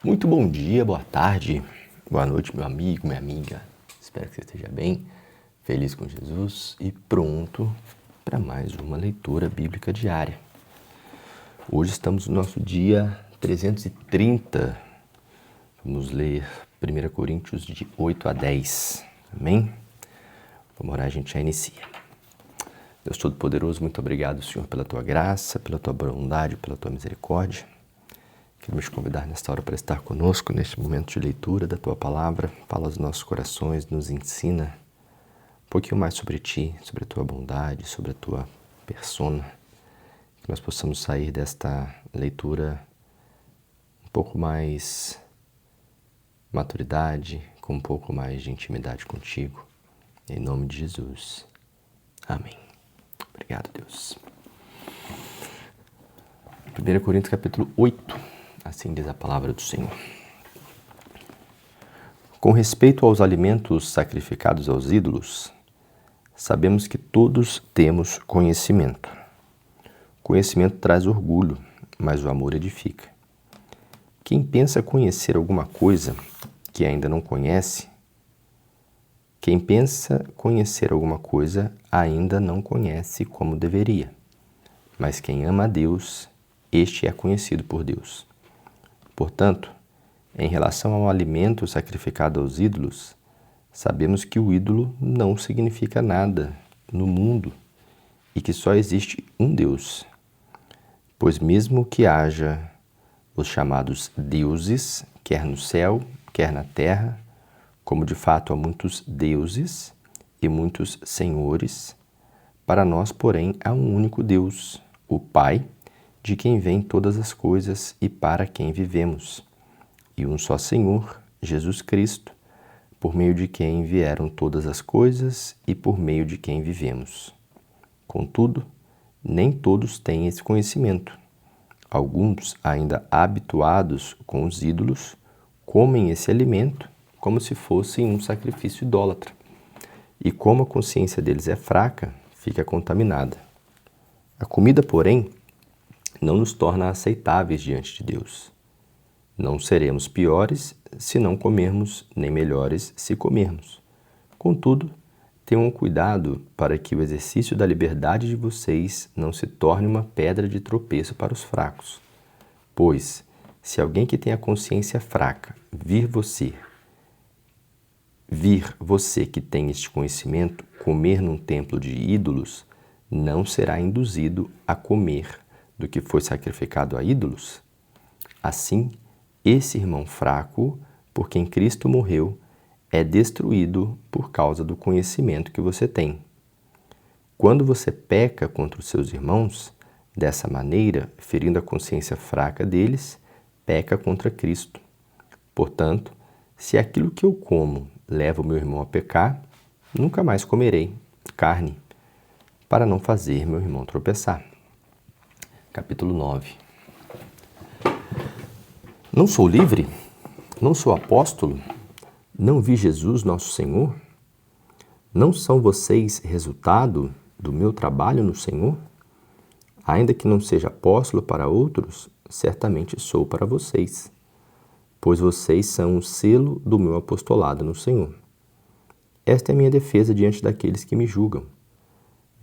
Muito bom dia, boa tarde, boa noite, meu amigo, minha amiga. Espero que você esteja bem, feliz com Jesus e pronto para mais uma leitura bíblica diária. Hoje estamos no nosso dia 330. Vamos ler 1 Coríntios de 8 a 10. Amém? Vamos orar, a gente já inicia. Deus Todo-Poderoso, muito obrigado, Senhor, pela Tua graça, pela Tua bondade, pela Tua misericórdia. Queremos te convidar nesta hora para estar conosco neste momento de leitura da Tua Palavra. Fala aos nossos corações, nos ensina um pouquinho mais sobre Ti, sobre a Tua bondade, sobre a Tua persona. Que nós possamos sair desta leitura um pouco mais maturidade, com um pouco mais de intimidade contigo. Em nome de Jesus. Amém. Obrigado, Deus. 1 Coríntios capítulo 8. Assim diz a palavra do Senhor. Com respeito aos alimentos sacrificados aos ídolos, sabemos que todos temos conhecimento. Conhecimento traz orgulho, mas o amor edifica. Quem pensa conhecer alguma coisa que ainda não conhece, ainda não conhece como deveria. Mas quem ama a Deus, este é conhecido por Deus. Portanto, em relação ao alimento sacrificado aos ídolos, sabemos que o ídolo não significa nada no mundo e que só existe um Deus. Pois mesmo que haja os chamados deuses, quer no céu, quer na terra, como de fato há muitos deuses e muitos senhores, para nós, porém, há um único Deus, o Pai, de quem vêm todas as coisas e para quem vivemos, e um só Senhor, Jesus Cristo, por meio de quem vieram todas as coisas e por meio de quem vivemos. Contudo, nem todos têm esse conhecimento. Alguns, ainda habituados com os ídolos, comem esse alimento como se fosse um sacrifício idólatra. E como a consciência deles é fraca, fica contaminada. A comida, porém, não nos torna aceitáveis diante de Deus. Não seremos piores se não comermos, nem melhores se comermos. Contudo, tenham cuidado para que o exercício da liberdade de vocês não se torne uma pedra de tropeço para os fracos. Pois, se alguém que tem a consciência fraca vir você que tem este conhecimento comer num templo de ídolos, não será induzido a comer do que foi sacrificado a ídolos? Assim, esse irmão fraco, por quem Cristo morreu, é destruído por causa do conhecimento que você tem. Quando você peca contra os seus irmãos, dessa maneira, ferindo a consciência fraca deles, peca contra Cristo. Portanto, se aquilo que eu como leva o meu irmão a pecar, nunca mais comerei carne, para não fazer meu irmão tropeçar. Capítulo 9. Não sou livre? Não sou apóstolo? Não vi Jesus, nosso Senhor? Não são vocês resultado do meu trabalho no Senhor? Ainda que não seja apóstolo para outros, certamente sou para vocês, pois vocês são o selo do meu apostolado no Senhor. Esta é a minha defesa diante daqueles que me julgam.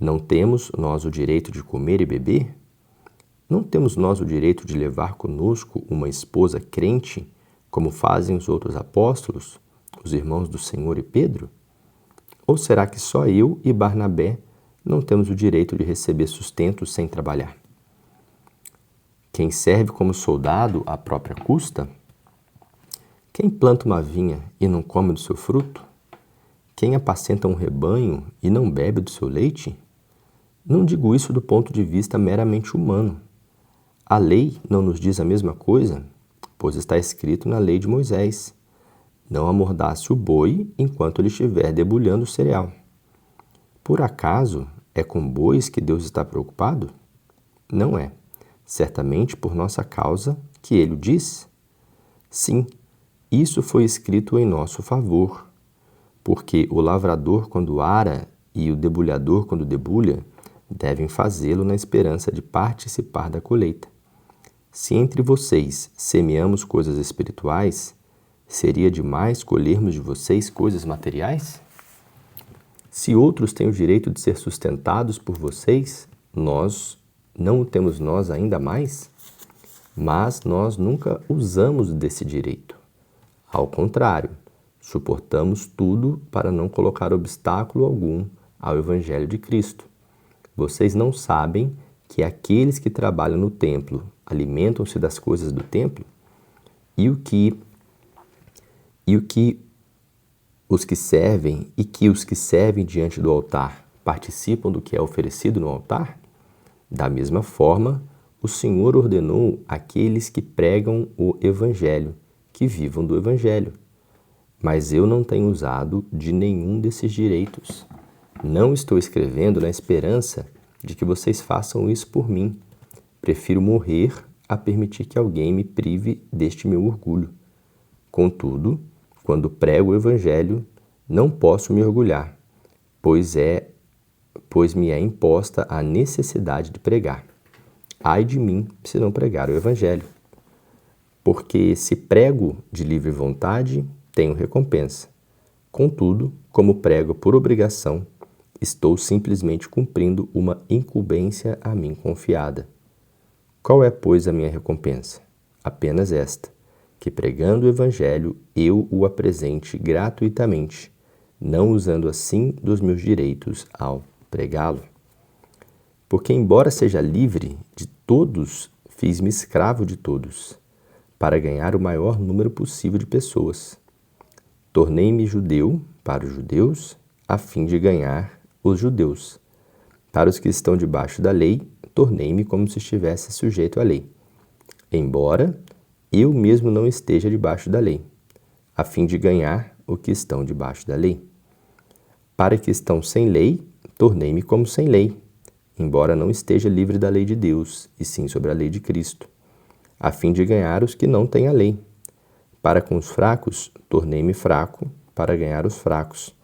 Não temos nós o direito de comer e beber? Não temos nós o direito de levar conosco uma esposa crente, como fazem os outros apóstolos, os irmãos do Senhor e Pedro? Ou será que só eu e Barnabé não temos o direito de receber sustento sem trabalhar? Quem serve como soldado à própria custa? Quem planta uma vinha e não come do seu fruto? Quem apacenta um rebanho e não bebe do seu leite? Não digo isso do ponto de vista meramente humano. A lei não nos diz a mesma coisa, pois está escrito na lei de Moisés: não amordace o boi enquanto ele estiver debulhando o cereal. Por acaso é com bois que Deus está preocupado? Não é. Certamente por nossa causa que ele o diz? Sim, isso foi escrito em nosso favor, porque o lavrador quando ara e o debulhador quando debulha devem fazê-lo na esperança de participar da colheita. Se entre vocês semeamos coisas espirituais, seria demais colhermos de vocês coisas materiais? Se outros têm o direito de ser sustentados por vocês, não o temos nós ainda mais? Mas nós nunca usamos desse direito. Ao contrário, suportamos tudo para não colocar obstáculo algum ao Evangelho de Cristo. Vocês não sabem que aqueles que trabalham no templo alimentam-se das coisas do templo? E os que servem diante do altar participam do que é oferecido no altar? Da mesma forma, o Senhor ordenou àqueles que pregam o Evangelho que vivam do Evangelho. Mas eu não tenho usado de nenhum desses direitos. Não estou escrevendo na esperança de que vocês façam isso por mim. Prefiro morrer a permitir que alguém me prive deste meu orgulho. Contudo, quando prego o Evangelho, não posso me orgulhar, pois me é imposta a necessidade de pregar. Ai de mim se não pregar o Evangelho. Porque se prego de livre vontade, tenho recompensa. Contudo, como prego por obrigação, estou simplesmente cumprindo uma incumbência a mim confiada. Qual é, pois, a minha recompensa? Apenas esta, que pregando o Evangelho eu o apresente gratuitamente, não usando assim dos meus direitos ao pregá-lo. Porque, embora seja livre de todos, fiz-me escravo de todos, para ganhar o maior número possível de pessoas. Tornei-me judeu para os judeus, a fim de ganhar os judeus. Para os que estão debaixo da lei, tornei-me como se estivesse sujeito à lei, embora eu mesmo não esteja debaixo da lei, a fim de ganhar os que estão debaixo da lei. Para que estão sem lei, tornei-me como sem lei, embora não esteja livre da lei de Deus, e sim sobre a lei de Cristo, a fim de ganhar os que não têm a lei. Para com os fracos, tornei-me fraco, para ganhar os fracos.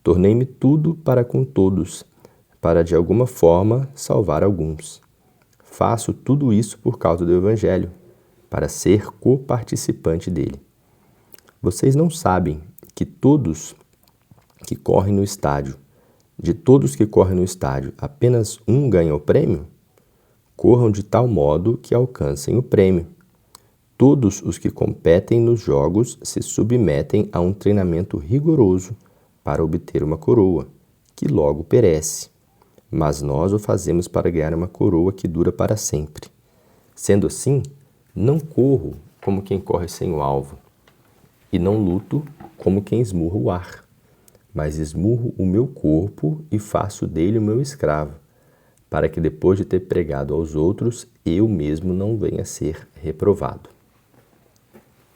Tornei-me tudo para com todos, para de alguma forma salvar alguns. Faço tudo isso por causa do Evangelho, para ser coparticipante dele. Vocês não sabem que de todos que correm no estádio, apenas um ganha o prêmio? Corram de tal modo que alcancem o prêmio. Todos os que competem nos jogos se submetem a um treinamento rigoroso para obter uma coroa, que logo perece. Mas nós o fazemos para ganhar uma coroa que dura para sempre. Sendo assim, não corro como quem corre sem o alvo, e não luto como quem esmurra o ar, mas esmurro o meu corpo e faço dele o meu escravo, para que depois de ter pregado aos outros, eu mesmo não venha a ser reprovado.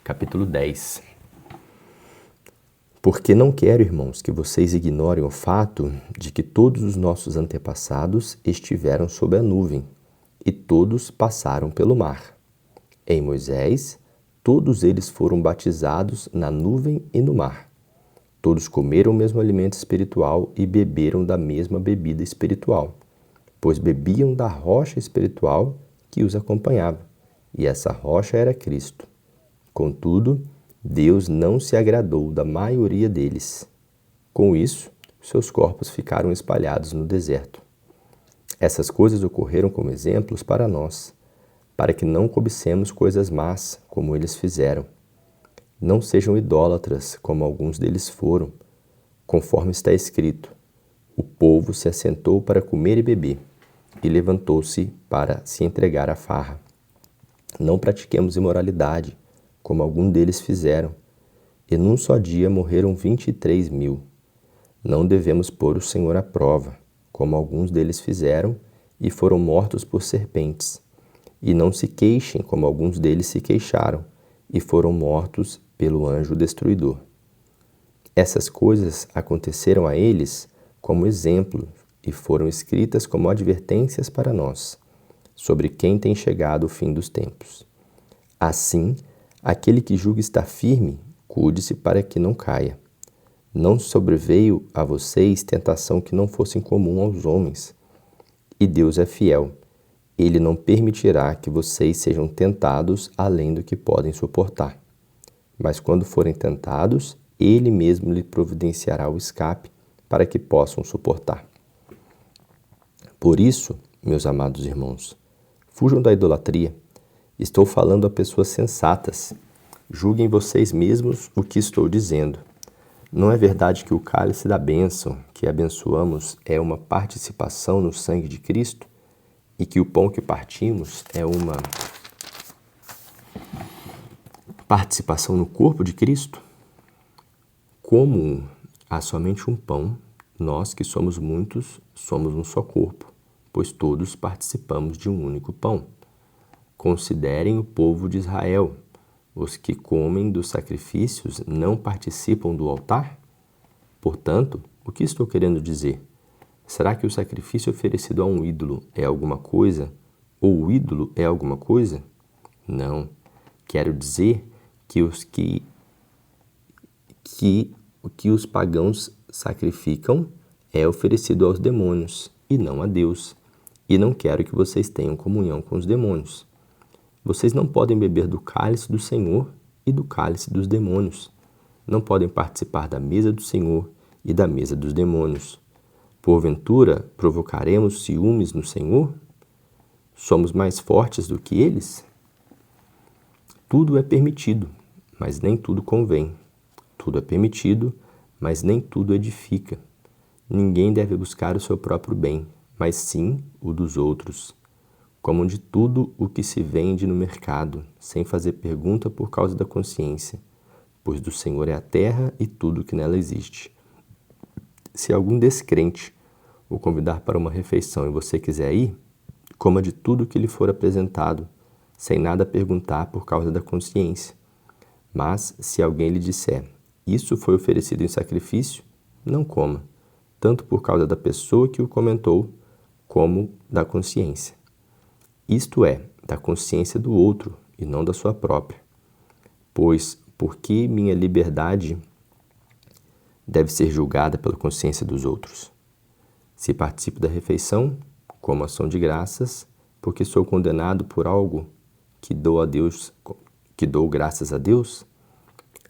Capítulo 10. Porque não quero, irmãos, que vocês ignorem o fato de que todos os nossos antepassados estiveram sob a nuvem, e todos passaram pelo mar. Em Moisés, todos eles foram batizados na nuvem e no mar. Todos comeram o mesmo alimento espiritual e beberam da mesma bebida espiritual, pois bebiam da rocha espiritual que os acompanhava, e essa rocha era Cristo. Contudo, Deus não se agradou da maioria deles. Com isso, seus corpos ficaram espalhados no deserto. Essas coisas ocorreram como exemplos para nós, para que não cobicemos coisas más, como eles fizeram. Não sejam idólatras, como alguns deles foram, conforme está escrito: o povo se assentou para comer e beber, e levantou-se para se entregar à farra. Não pratiquemos imoralidade, como alguns deles fizeram, e num só dia morreram 23.000. Não devemos pôr o Senhor à prova, como alguns deles fizeram, e foram mortos por serpentes. E não se queixem, como alguns deles se queixaram, e foram mortos pelo anjo destruidor. Essas coisas aconteceram a eles como exemplo, e foram escritas como advertências para nós, sobre quem tem chegado o fim dos tempos. Assim, aquele que julga estar firme, cuide-se para que não caia. Não sobreveio a vocês tentação que não fosse comum aos homens. E Deus é fiel. Ele não permitirá que vocês sejam tentados além do que podem suportar. Mas quando forem tentados, Ele mesmo lhe providenciará o escape para que possam suportar. Por isso, meus amados irmãos, fujam da idolatria. Estou falando a pessoas sensatas. Julguem vocês mesmos o que estou dizendo. Não é verdade que o cálice da bênção que abençoamos é uma participação no sangue de Cristo e que o pão que partimos é uma participação no corpo de Cristo? Como há somente um pão, nós que somos muitos somos um só corpo, pois todos participamos de um único pão. Considerem o povo de Israel. Os que comem dos sacrifícios não participam do altar? Portanto, o que estou querendo dizer? Será que o sacrifício oferecido a um ídolo é alguma coisa? Ou o ídolo é alguma coisa? Não. Quero dizer que o que os pagãos sacrificam é oferecido aos demônios e não a Deus. E não quero que vocês tenham comunhão com os demônios. Vocês não podem beber do cálice do Senhor e do cálice dos demônios. Não podem participar da mesa do Senhor e da mesa dos demônios. Porventura, provocaremos ciúmes no Senhor? Somos mais fortes do que eles? Tudo é permitido, mas nem tudo convém. Tudo é permitido, mas nem tudo edifica. Ninguém deve buscar o seu próprio bem, mas sim o dos outros. Comam de tudo o que se vende no mercado, sem fazer pergunta por causa da consciência, pois do Senhor é a terra e tudo o que nela existe. Se algum descrente o convidar para uma refeição e você quiser ir, coma de tudo o que lhe for apresentado, sem nada perguntar por causa da consciência. Mas, se alguém lhe disser, isso foi oferecido em sacrifício, não coma, tanto por causa da pessoa que o comentou, como da consciência. Isto é, da consciência do outro e não da sua própria. Pois, por que minha liberdade deve ser julgada pela consciência dos outros? Se participo da refeição, como ação de graças, porque sou condenado por algo que dou graças a Deus?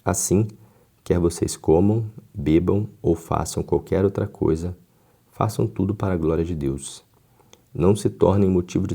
Assim, quer vocês comam, bebam ou façam qualquer outra coisa, façam tudo para a glória de Deus. Não se tornem motivo de